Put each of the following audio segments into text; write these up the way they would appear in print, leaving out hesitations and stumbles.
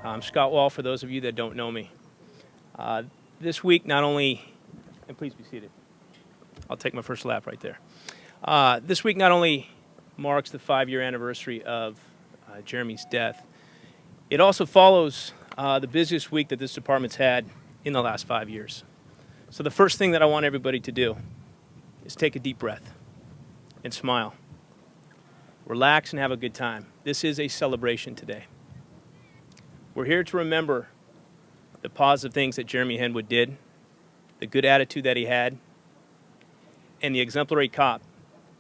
I'm Scott Wall, for those of you that don't know me. This week not only, and please be seated. I'll take my first lap right there. This week not only marks the 5-year anniversary of Jeremy's death, it also follows the busiest week that this department's had in the last 5 years. So the first thing that I want everybody to do is take a deep breath and smile. Relax and have a good time. This is a celebration today. We're here to remember the positive things that Jeremy Henwood did, the good attitude that he had, and the exemplary cop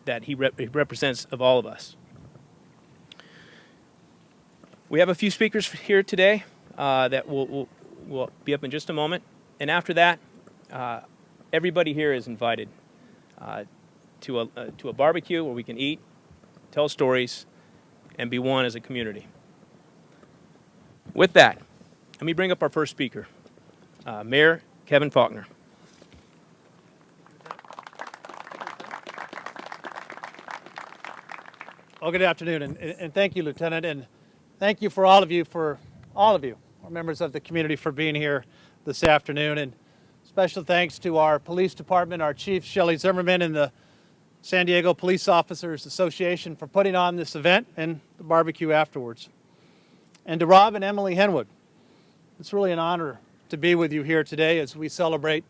that he represents of all of us. We have a few speakers here today that will be up in just a moment. And after that, everybody here is invited to a barbecue where we can eat, tell stories, and be one as a community. With that, let me bring up our first speaker, Mayor Kevin Faulkner. Well, good afternoon, and thank you, Lieutenant, and thank you for all of you, our members of the community, for being here this afternoon. And special thanks to our police department, our chief, Shelley Zimmerman, and the San Diego Police Officers Association for putting on this event and the barbecue afterwards. And to Rob and Emily Henwood, it's really an honor to be with you here today as we celebrate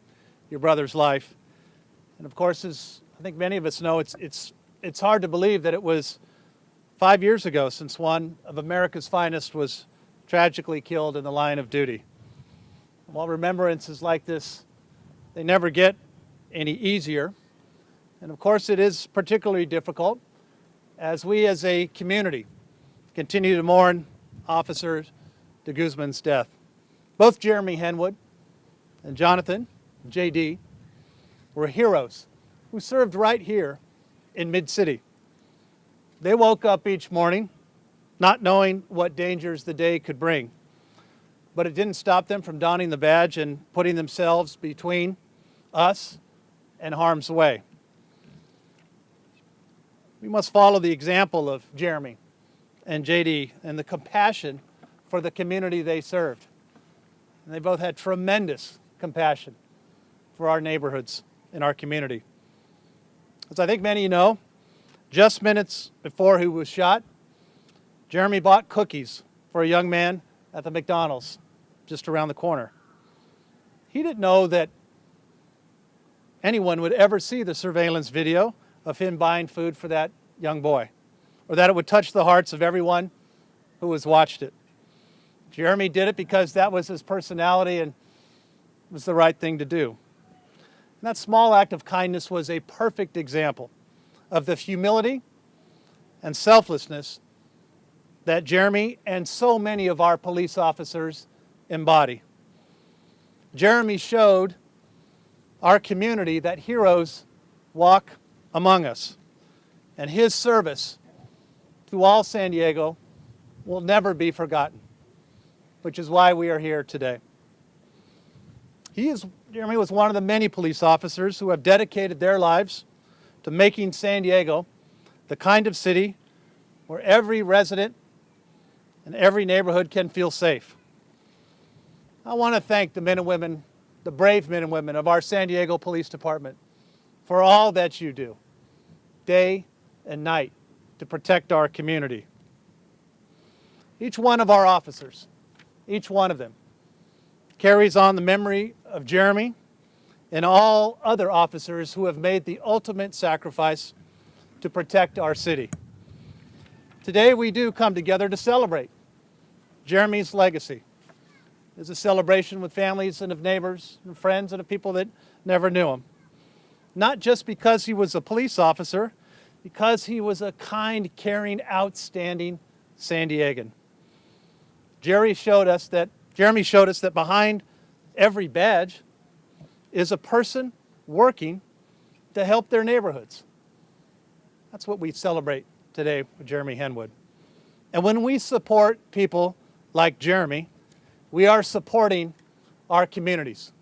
your brother's life. And of course, as I think many of us know, it's hard to believe that it was 5 years ago since one of America's finest was tragically killed in the line of duty. While remembrances like this, they never get any easier. And of course, it is particularly difficult as we as a community continue to mourn Officer de Guzman's death. Both Jeremy Henwood and Jonathan, JD, were heroes who served right here in Mid-City. They woke up each morning not knowing what dangers the day could bring, but it didn't stop them from donning the badge and putting themselves between us and harm's way. We must follow the example of Jeremy and JD and the compassion for the community they served. And they both had tremendous compassion for our neighborhoods and our community. As I think many of you know, just minutes before he was shot, Jeremy bought cookies for a young man at the McDonald's just around the corner. He didn't know that anyone would ever see the surveillance video of him buying food for that young boy, or that it would touch the hearts of everyone who has watched it. Jeremy did it because that was his personality and was the right thing to do. And that small act of kindness was a perfect example of the humility and selflessness that Jeremy and so many of our police officers embody. Jeremy showed our community that heroes walk among us, and his service to all San Diego will never be forgotten, which is why we are here today. Jeremy was one of the many police officers who have dedicated their lives to making San Diego the kind of city where every resident and every neighborhood can feel safe. I want to thank the men and women, the brave men and women of our San Diego Police Department for all that you do, day and night, to protect our community. Each one of our officers, each one of them, carries on the memory of Jeremy and all other officers who have made the ultimate sacrifice to protect our city. Today we do come together to celebrate Jeremy's legacy. It's a celebration with families and of neighbors and friends and of people that never knew him. Not just because he was a police officer, because he was a kind, caring, outstanding San Diegan. Jeremy showed us that behind every badge is a person working to help their neighborhoods. That's what we celebrate today with Jeremy Henwood. And when we support people like Jeremy, we are supporting our communities.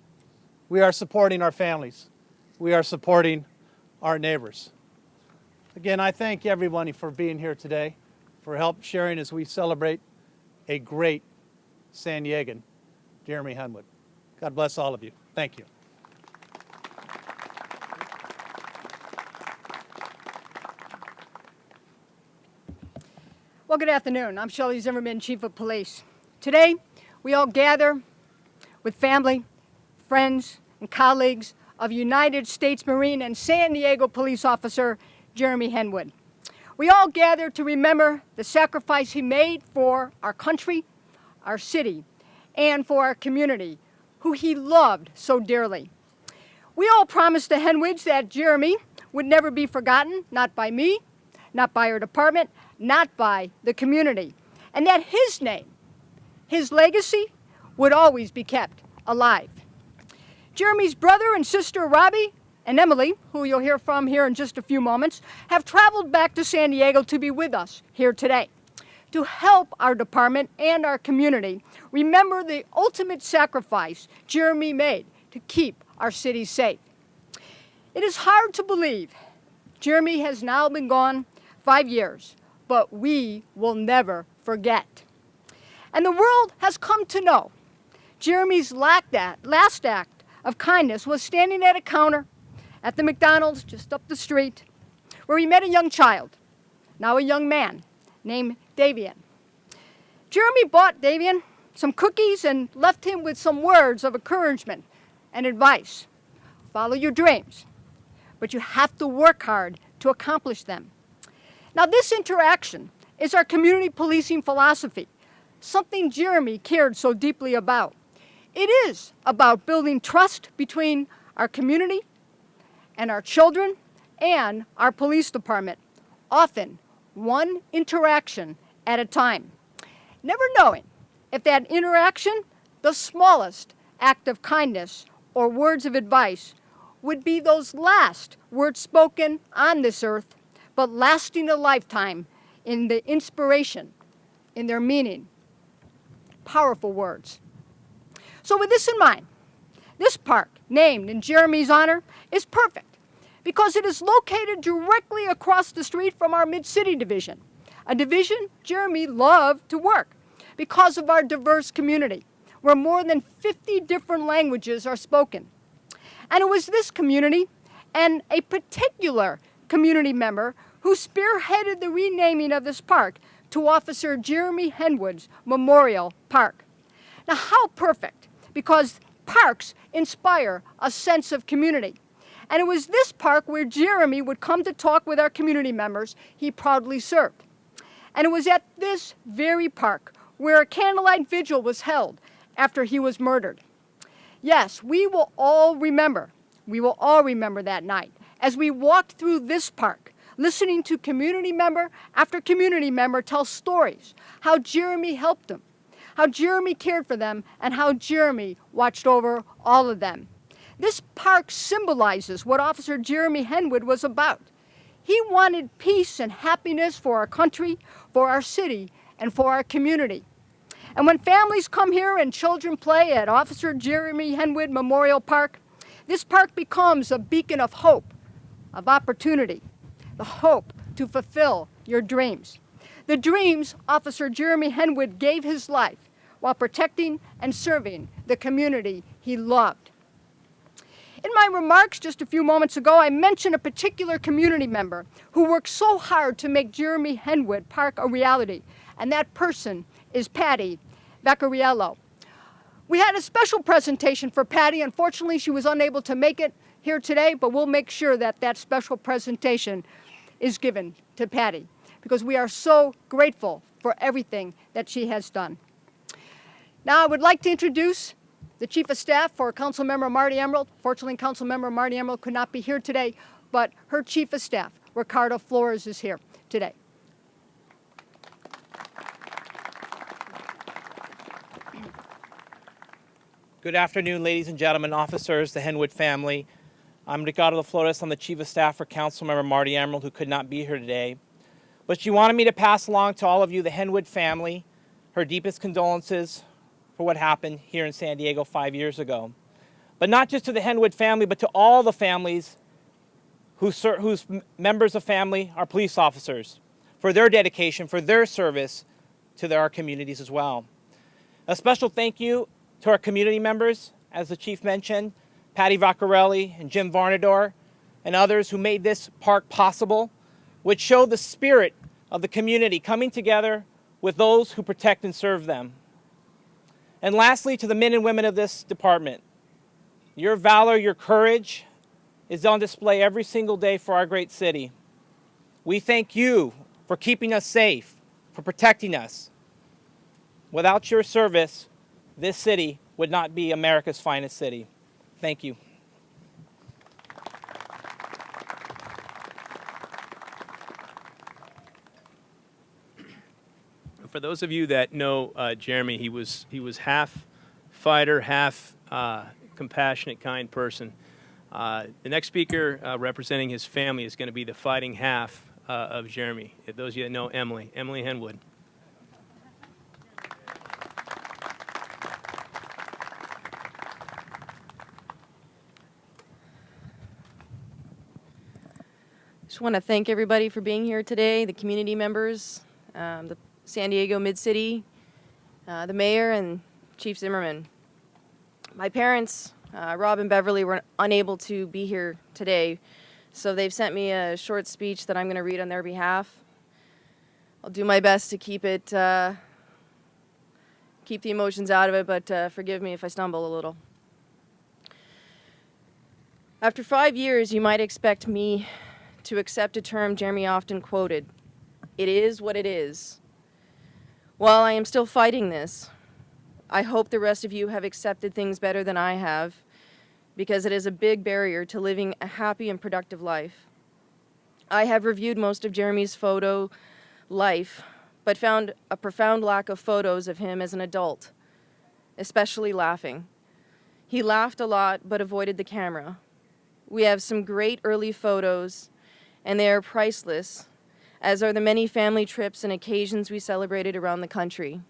We are supporting our families. We are supporting our neighbors. Again, I thank everyone for being here today, for help sharing as we celebrate a great San Diegan, Jeremy Henwood. God bless all of you. Thank you. Well, good afternoon. I'm Shelley Zimmerman, Chief of Police. Today, we all gather with family, friends, and colleagues of United States Marine and San Diego police officer Jeremy Henwood. We all gather to remember the sacrifice he made for our country, our city, and for our community, who he loved so dearly. We all promised the Henwoods that Jeremy would never be forgotten, not by me, not by our department, not by the community, and that his name, his legacy, would always be kept alive. Jeremy's brother and sister Robbie and Emily, who you'll hear from here in just a few moments, have traveled back to San Diego to be with us here today to help our department and our community remember the ultimate sacrifice Jeremy made to keep our city safe. It is hard to believe Jeremy has now been gone 5 years, but we will never forget. And the world has come to know Jeremy's last act of kindness was standing at a counter at the McDonald's just up the street, where he met a young child, now a young man, named Davian. Jeremy bought Davian some cookies and left him with some words of encouragement and advice. Follow your dreams, but you have to work hard to accomplish them. Now, this interaction is our community policing philosophy, something Jeremy cared so deeply about. It is about building trust between our community and our children and our police department, often one interaction at a time. Never knowing if that interaction, the smallest act of kindness or words of advice, would be those last words spoken on this earth, but lasting a lifetime in the inspiration, in their meaning. Powerful words. So with this in mind, this park, named in Jeremy's honor, is perfect because it is located directly across the street from our Mid-City division, a division Jeremy loved to work because of our diverse community, where more than 50 different languages are spoken. And it was this community and a particular community member who spearheaded the renaming of this park to Officer Jeremy Henwood's Memorial Park. Now, how perfect, because parks inspire a sense of community. And it was this park where Jeremy would come to talk with our community members he proudly served. And it was at this very park where a candlelight vigil was held after he was murdered. Yes, we will all remember that night as we walked through this park, listening to community member after community member tell stories, how Jeremy helped them, how Jeremy cared for them, and how Jeremy watched over all of them. This park symbolizes what Officer Jeremy Henwood was about. He wanted peace and happiness for our country, for our city, and for our community. And when families come here and children play at Officer Jeremy Henwood Memorial Park, this park becomes a beacon of hope, of opportunity, the hope to fulfill your dreams. The dreams Officer Jeremy Henwood gave his life while protecting and serving the community he loved. In my remarks just a few moments ago, I mentioned a particular community member who worked so hard to make Jeremy Henwood Park a reality, and that person is Patty Vacariello. We had a special presentation for Patty. Unfortunately, she was unable to make it here today, but we'll make sure that that special presentation is given to Patty because we are so grateful for everything that she has done. Now, I would like to introduce the Chief of Staff for Councilmember Marty Emerald. Fortunately, Councilmember Marty Emerald could not be here today, but her Chief of Staff, Ricardo Flores, is here today. Good afternoon, ladies and gentlemen, officers, the Henwood family. I'm Ricardo Flores. I'm the Chief of Staff for Councilmember Marty Emerald, who could not be here today. But she wanted me to pass along to all of you, the Henwood family, her deepest condolences for what happened here in San Diego 5 years ago. But not just to the Henwood family, but to all the families whose members of family are police officers, for their dedication, for their service to our communities as well. A special thank you to our community members, as the chief mentioned, Patty Vaccarelli and Jim Varnador, and others who made this park possible, which showed the spirit of the community coming together with those who protect and serve them. And lastly, to the men and women of this department, your valor, your courage is on display every single day for our great city. We thank you for keeping us safe, for protecting us. Without your service, this city would not be America's finest city. Thank you. For those of you that know Jeremy, he was half fighter, half compassionate, kind person. The next speaker representing his family is going to be the fighting half of Jeremy. If those of you that know Emily Henwood. Just want to thank everybody for being here today, the community members, the San Diego Mid-City, the mayor, and Chief Zimmerman. My parents, Rob and Beverly, were unable to be here today, so they've sent me a short speech that I'm going to read on their behalf. I'll do my best to keep the emotions out of it, but forgive me if I stumble a little. After 5 years, you might expect me to accept a term Jeremy often quoted. It is what it is. While I am still fighting this, I hope the rest of you have accepted things better than I have, because it is a big barrier to living a happy and productive life. I have reviewed most of Jeremy's photo life, but found a profound lack of photos of him as an adult, especially laughing. He laughed a lot, but avoided the camera. We have some great early photos, and they are priceless, as are the many family trips and occasions we celebrated around the country.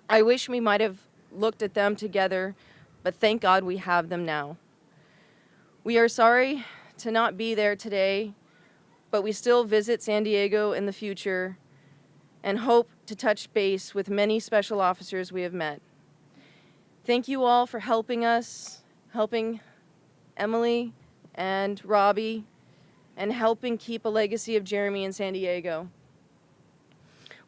I wish we might have looked at them together, but thank God we have them now. We are sorry to not be there today, but we still visit San Diego in the future and hope to touch base with many special officers we have met. Thank you all for helping Emily and Robbie, and helping keep a legacy of Jeremy in San Diego.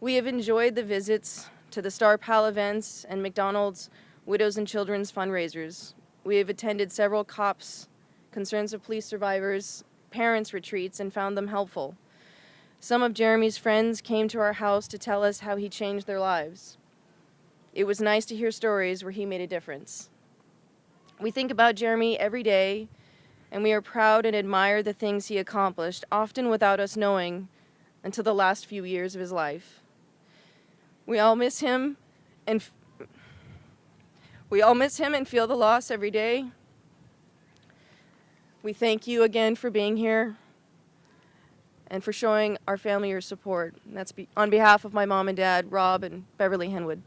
We have enjoyed the visits to the Star Pal events and McDonald's Widows and Children's fundraisers. We have attended several COPS, Concerns of Police Survivors, parents' retreats, and found them helpful. Some of Jeremy's friends came to our house to tell us how he changed their lives. It was nice to hear stories where he made a difference. We think about Jeremy every day, and we are proud and admire the things he accomplished, often without us knowing until the last few years of his life. We all miss him and feel the loss every day. We thank you again for being here and for showing our family your support. And that's on behalf of my mom and dad, Rob and Beverly Henwood.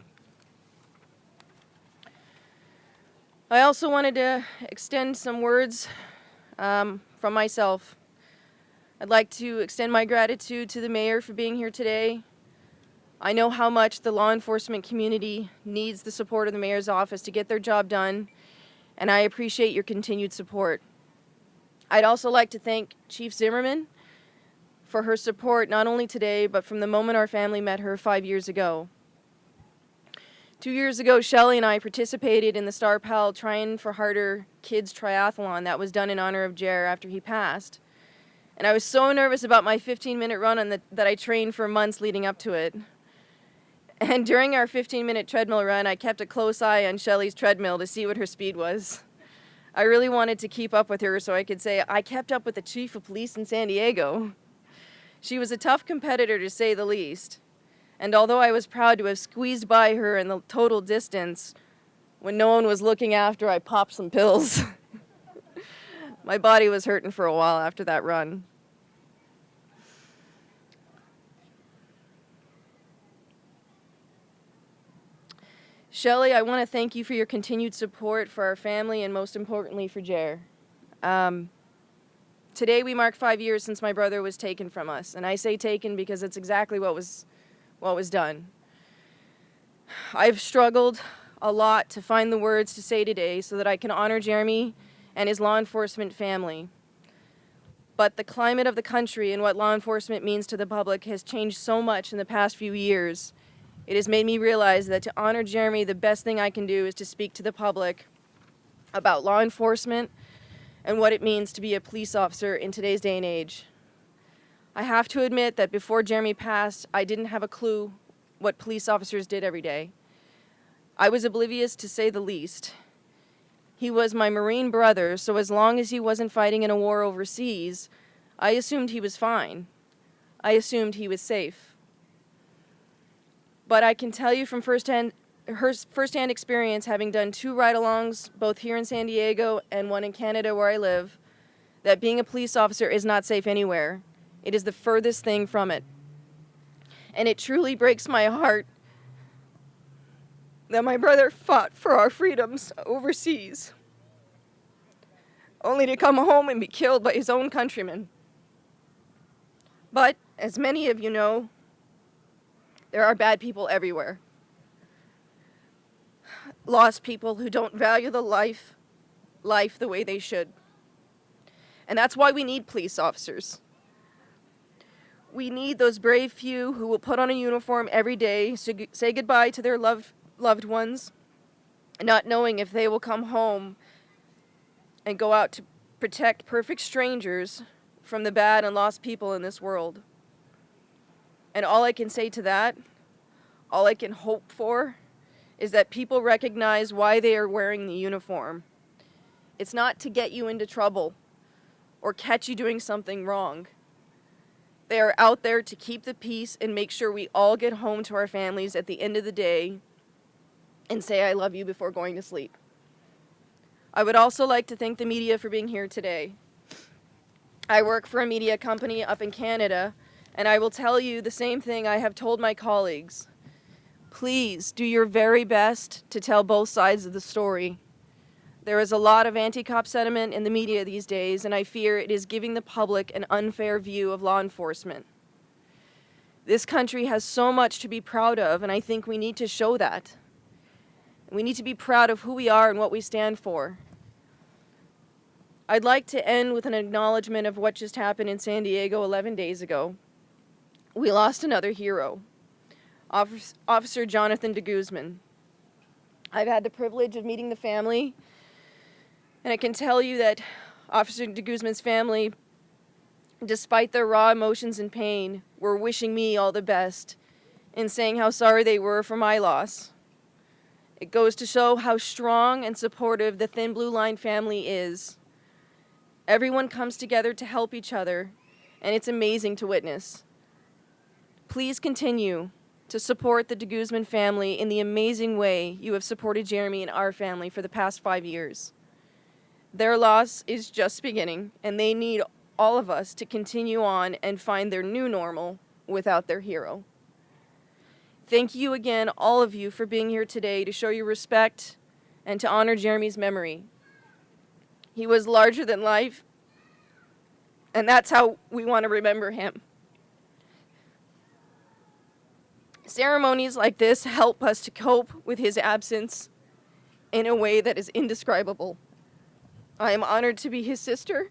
I also wanted to extend some words from myself. I'd like to extend my gratitude to the mayor for being here today. I know how much the law enforcement community needs the support of the mayor's office to get their job done, and I appreciate your continued support. I'd also like to thank Chief Zimmerman for her support not only today, but from the moment our family met her 5 years ago. 2 years ago, Shelley and I participated in the Star Pal Trying for Harder Kids Triathlon that was done in honor of Jer after he passed. And I was so nervous about my 15-minute run that I trained for months leading up to it. And during our 15-minute treadmill run, I kept a close eye on Shelley's treadmill to see what her speed was. I really wanted to keep up with her so I could say, I kept up with the chief of police in San Diego. She was a tough competitor, to say the least. And although I was proud to have squeezed by her in the total distance, when no one was looking after, I popped some pills. My body was hurting for a while after that run. Shelley, I want to thank you for your continued support for our family and most importantly for Jer. Today we mark 5 years since my brother was taken from us, and I say taken because it's exactly what was done. I've struggled a lot to find the words to say today so that I can honor Jeremy and his law enforcement family. But the climate of the country and what law enforcement means to the public has changed so much in the past few years. It has made me realize that to honor Jeremy, the best thing I can do is to speak to the public about law enforcement and what it means to be a police officer in today's day and age. I have to admit that before Jeremy passed, I didn't have a clue what police officers did every day. I was oblivious, to say the least. He was my Marine brother, so as long as he wasn't fighting in a war overseas, I assumed he was fine. I assumed he was safe. But I can tell you from firsthand experience, having done 2 ride-alongs, both here in San Diego and one in Canada where I live, that being a police officer is not safe anywhere. It is the furthest thing from it. And it truly breaks my heart that my brother fought for our freedoms overseas, only to come home and be killed by his own countrymen. But, as many of you know, there are bad people everywhere. Lost people who don't value the life the way they should. And that's why we need police officers. We need those brave few who will put on a uniform every day, say goodbye to their loved ones, not knowing if they will come home and go out to protect perfect strangers from the bad and lost people in this world. And all I can say to that, all I can hope for, is that people recognize why they are wearing the uniform. It's not to get you into trouble or catch you doing something wrong. They are out there to keep the peace and make sure we all get home to our families at the end of the day and say I love you before going to sleep. I would also like to thank the media for being here today. I work for a media company up in Canada, and I will tell you the same thing I have told my colleagues. Please do your very best to tell both sides of the story. There is a lot of anti-cop sentiment in the media these days, and I fear it is giving the public an unfair view of law enforcement. This country has so much to be proud of, and I think we need to show that. We need to be proud of who we are and what we stand for. I'd like to end with an acknowledgement of what just happened in San Diego 11 days ago. We lost another hero, Officer Jonathan de Guzman. I've had the privilege of meeting the family, and I can tell you that Officer de Guzman's family, despite their raw emotions and pain, were wishing me all the best and saying how sorry they were for my loss. It goes to show how strong and supportive the Thin Blue Line family is. Everyone comes together to help each other, and it's amazing to witness. Please continue to support the de Guzman family in the amazing way you have supported Jeremy and our family for the past 5 years. Their loss is just beginning, and they need all of us to continue on and find their new normal without their hero. Thank you again, all of you, for being here today to show your respect and to honor Jeremy's memory. He was larger than life, and that's how we want to remember him. Ceremonies like this help us to cope with his absence in a way that is indescribable. I am honored to be his sister.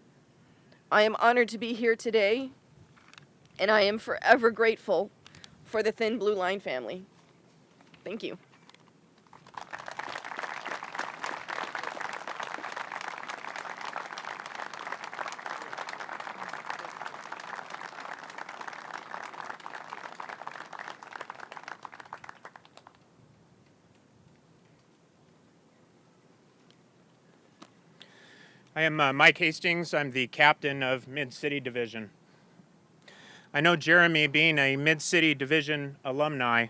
I am honored to be here today, and I am forever grateful for the Thin Blue Line family. Thank you. I am Mike Hastings. I'm the captain of Mid-City Division. I know Jeremy, being a Mid-City Division alumni,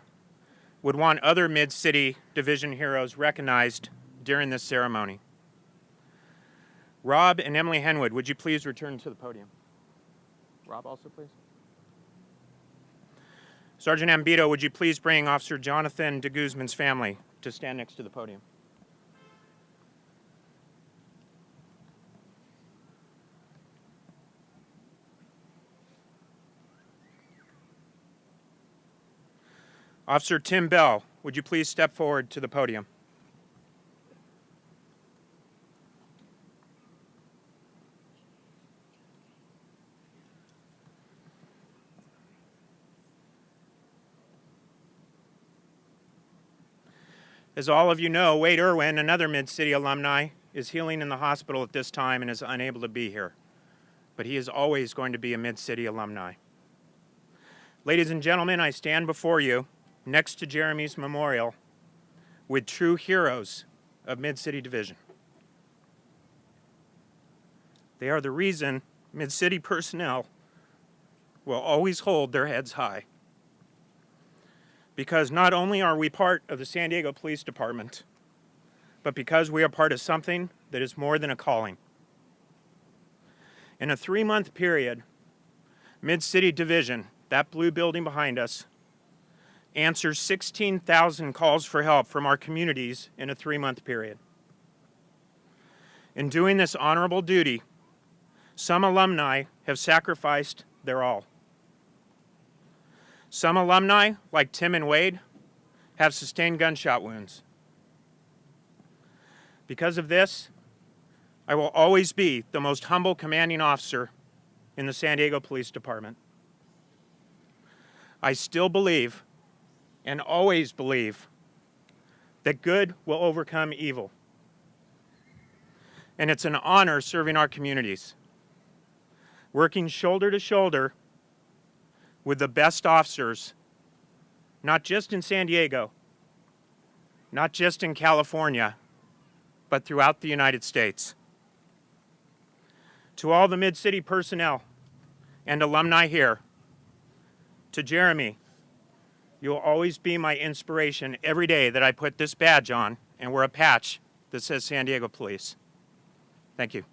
would want other Mid-City Division heroes recognized during this ceremony. Rob and Emily Henwood, would you please return to the podium? Rob also, please. Sergeant Ambito, would you please bring Officer Jonathan de Guzman's family to stand next to the podium? Officer Tim Bell, would you please step forward to the podium? As all of you know, Wade Irwin, another Mid-City alumni, is healing in the hospital at this time and is unable to be here. But he is always going to be a Mid-City alumni. Ladies and gentlemen, I stand before you next to Jeremy's memorial with true heroes of Mid-City Division. They are the reason Mid-City personnel will always hold their heads high. Because not only are we part of the San Diego Police Department, but because we are part of something that is more than a calling. In a 3-month period, Mid-City Division, that blue building behind us, answers 16,000 calls for help from our communities in a 3-month period. In doing this honorable duty, some alumni have sacrificed their all. Some alumni, like Tim and Wade, have sustained gunshot wounds. Because of this, I will always be the most humble commanding officer in the San Diego Police Department. I still believe, and always believe, that good will overcome evil. And it's an honor serving our communities, working shoulder to shoulder with the best officers, not just in San Diego, not just in California, but throughout the United States. To all the Mid-City personnel and alumni here, to Jeremy, you will always be my inspiration every day that I put this badge on and wear a patch that says San Diego Police. Thank you.